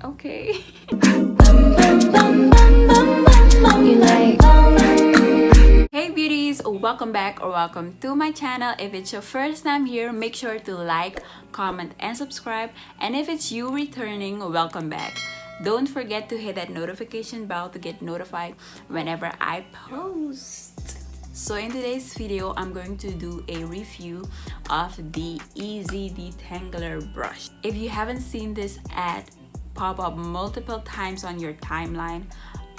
Okay. Hey beauties, welcome back or welcome to my channel. If it's your first time here, make sure to like, comment, and subscribe. And if it's you returning, welcome back. Don't forget to hit that notification bell to get notified whenever I post. So in today's video, I'm going to do a review of the Easy Detangler brush. If you haven't seen this ad pop up multiple times on your timeline,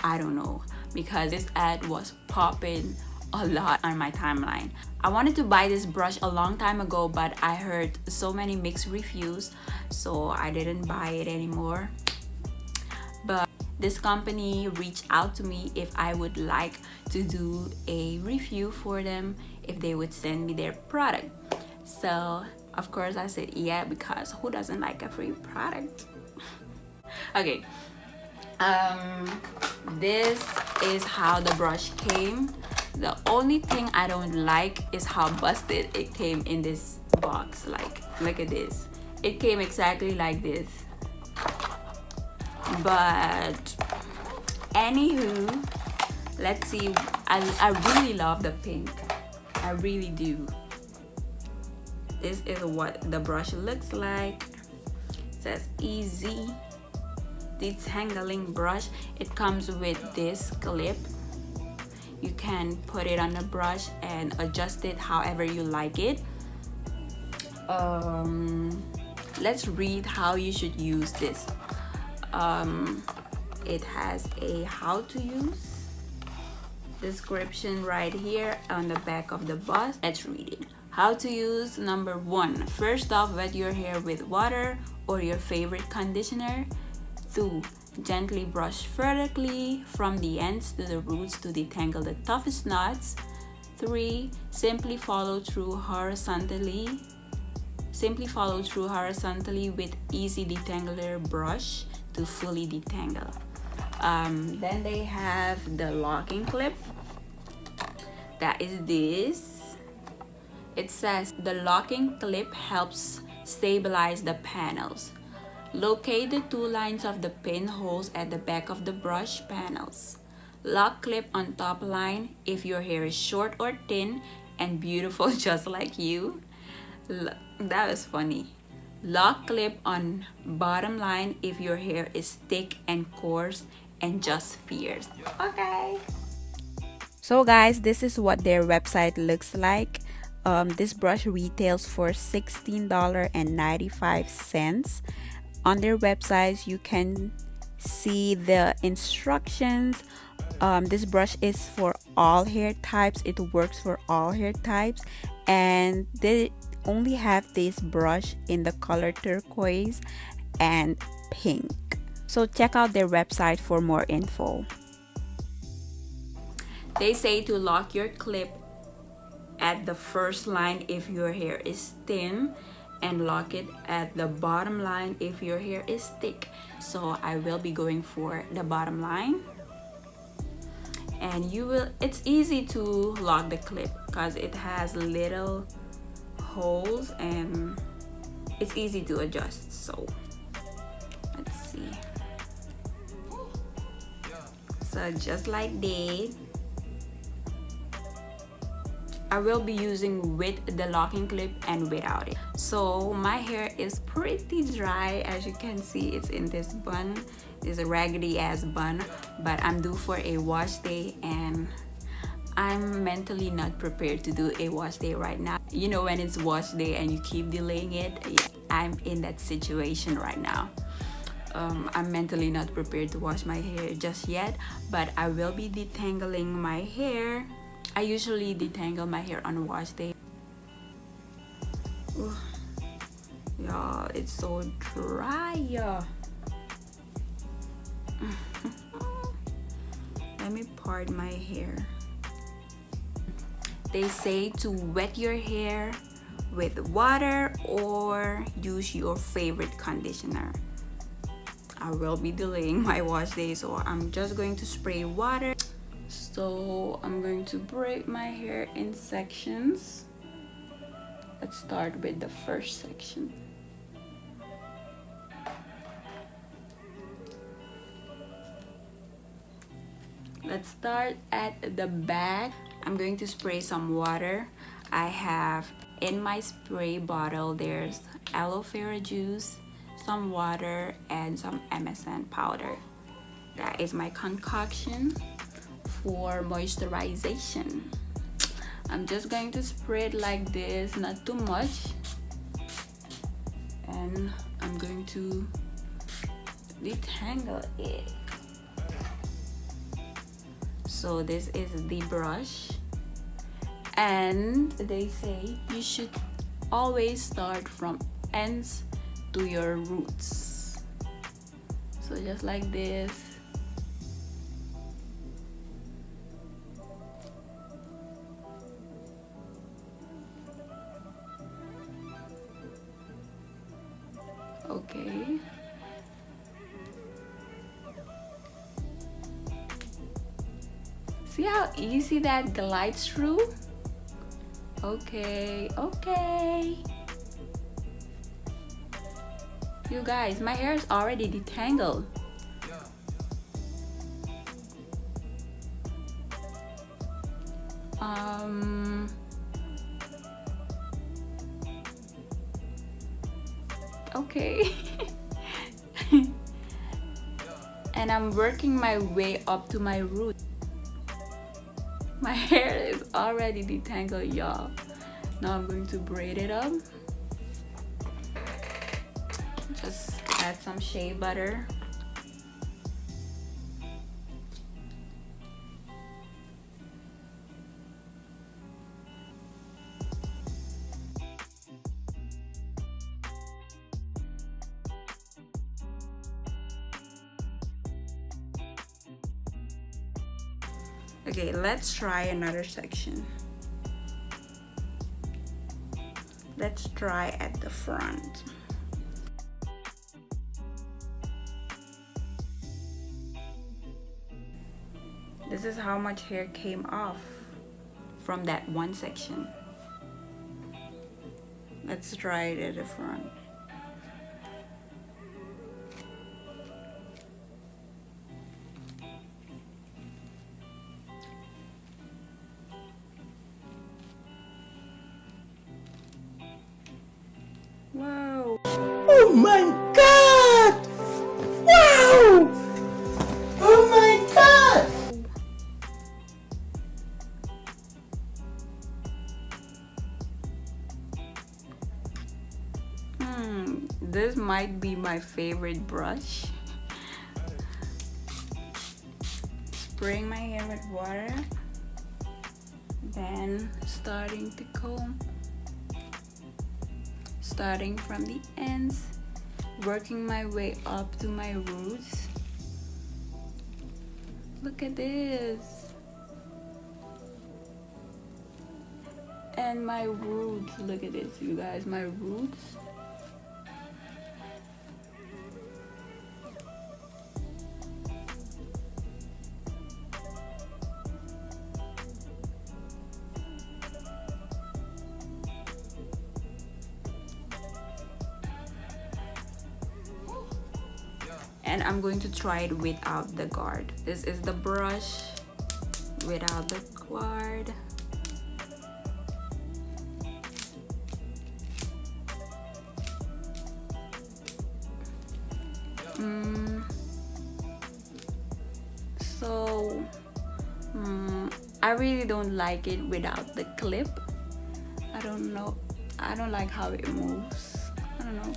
I don't know, because this ad was popping a lot on my timeline. I wanted to buy this brush a long time ago, but I heard so many mixed reviews, so I didn't buy it anymore. But this company reached out to me if I would like to do a review for them, if they would send me their product. So of course I said yeah, because who doesn't like a free product? Okay, this is how the brush came. The only thing I don't like is how busted it came in this box. Like, look at this, it came exactly like this. But anywho, let's see. I really love the pink, I really do. This is what the brush looks like. It says Easy Detangling brush. It comes with this clip. You can put it on the brush and adjust it however you like it. Let's read how you should use this. It has a how to use description right here on the back of the box. Let's read it. How to use. Number 1, first off, wet your hair with water or your favorite conditioner. 2, gently brush vertically from the ends to the roots to detangle the toughest knots. 3, simply follow through horizontally with Easy Detangler brush to fully detangle. Then they have the locking clip. That is this. It says the locking clip helps stabilize the panels. Locate the 2 lines of the pinholes at the back of the brush panels. Lock clip on top line if your hair is short or thin and beautiful just like you. That was funny. Lock clip on bottom line if your hair is thick and coarse and just fierce. Okay. So guys, this is what their website looks like. This brush retails for $16.95. On their website, you can see the instructions. This brush is for all hair types. It works for all hair types, and they only have this brush in the color turquoise and pink. So check out their website for more info. They say to lock your clip at the first line if your hair is thin, and lock it at the bottom line if your hair is thick. So I will be going for the bottom line, and it's easy to lock the clip because it has little holes and it's easy to adjust. So let's see. So just like that. I will be using with the locking clip and without it. So my hair is pretty dry, as you can see. It's in this bun. It's a raggedy ass bun, but I'm due for a wash day and I'm mentally not prepared to do a wash day right now. You know, when it's wash day and you keep delaying it, I'm in that situation right now. I'm mentally not prepared to wash my hair just yet, but I will be detangling my hair. I usually detangle my hair on wash day. Y'all, it's so dry. Let me part my hair. They say to wet your hair with water or use your favorite conditioner. I will be delaying my wash day, so I'm just going to spray water. So I'm going to braid my hair in sections. Let's start with the first section. Let's start at the back. I'm going to spray some water. I have in my spray bottle, there's aloe vera juice, some water, and some MSM powder. That is my concoction for moisturization. I'm just going to spray it like this, not too much. And I'm going to detangle it. So this is the brush, and they say you should always start from ends to your roots. So just like this. Okay. See how easy that glides through? Okay, okay. You guys, my hair is already detangled. Okay. And I'm working my way up to my root. My hair is already detangled, y'all. Now I'm going to braid it up. Just add some shea butter. Okay, let's try another section. Let's try at the front. This is how much hair came off from that one section. Let's try it at the front. Wow. Oh my God! Wow! Oh my God! This might be my favorite brush. Spraying my hair with water, then starting to comb. Starting from the ends, working my way up to my roots. Look at this. And my roots, look at this, you guys, my roots. And I'm going to try it without the guard. This is the brush without the guard. I really don't like it without the clip. I don't know. I don't like how it moves. I don't know.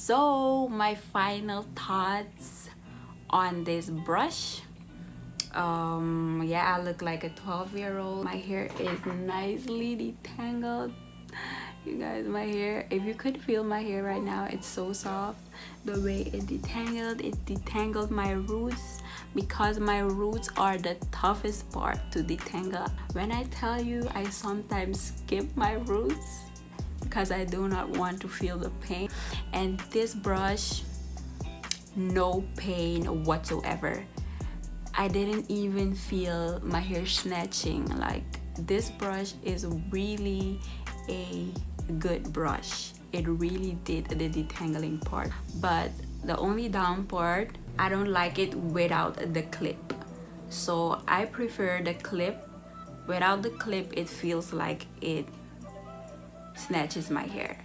So my final thoughts on this brush. Yeah, I look like a 12-year-old. My hair is nicely detangled. You guys, my hair, if you could feel my hair right now, it's so soft. The way it detangled my roots, because my roots are the toughest part to detangle. When I tell you, I sometimes skip my roots because I do not want to feel the pain. And this brush, no pain whatsoever. I didn't even feel my hair snatching. Like, this brush is really a good brush. It really did the detangling part. But the only down part, I don't like it without the clip. So I prefer the clip. Without the clip, it feels like it snatches my hair.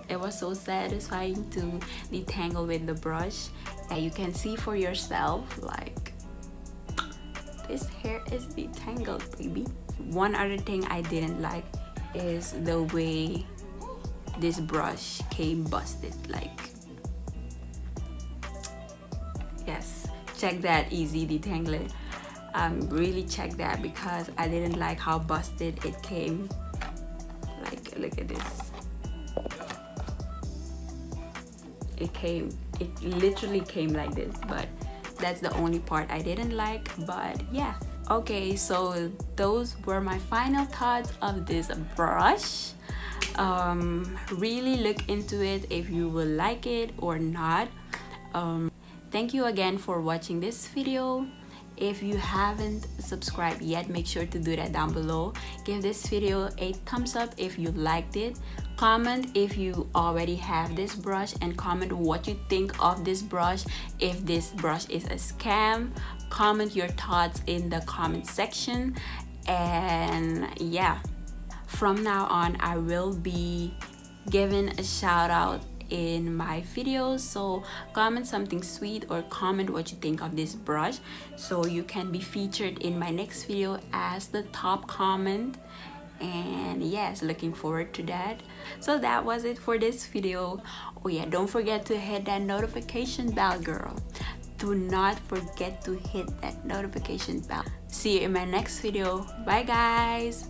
It was so satisfying to detangle with the brush, and you can see for yourself, like, this hair is detangled, baby. One other thing I didn't like is the way this brush came busted. Like, yes, check that, easy detangler. Really check that, because I didn't like how busted it came. Like, look at this. It literally came like this, but that's the only part I didn't like. But yeah, okay, so those were my final thoughts of this brush. Really look into it if you will like it or not. Thank you again for watching this video. If you haven't subscribed yet, make sure to do that down below. Give this video a thumbs up if you liked it. Comment if you already have this brush, and comment what you think of this brush. If this brush is a scam, comment your thoughts in the comment section. And yeah, from now on, I will be giving a shout out in my videos, so comment something sweet or comment what you think of this brush, so you can be featured in my next video as the top comment. And yes, looking forward to that. So that was it for this video. Oh yeah, don't forget to hit that notification bell, girl. Do not forget to hit that notification bell. See you in my next video. Bye guys.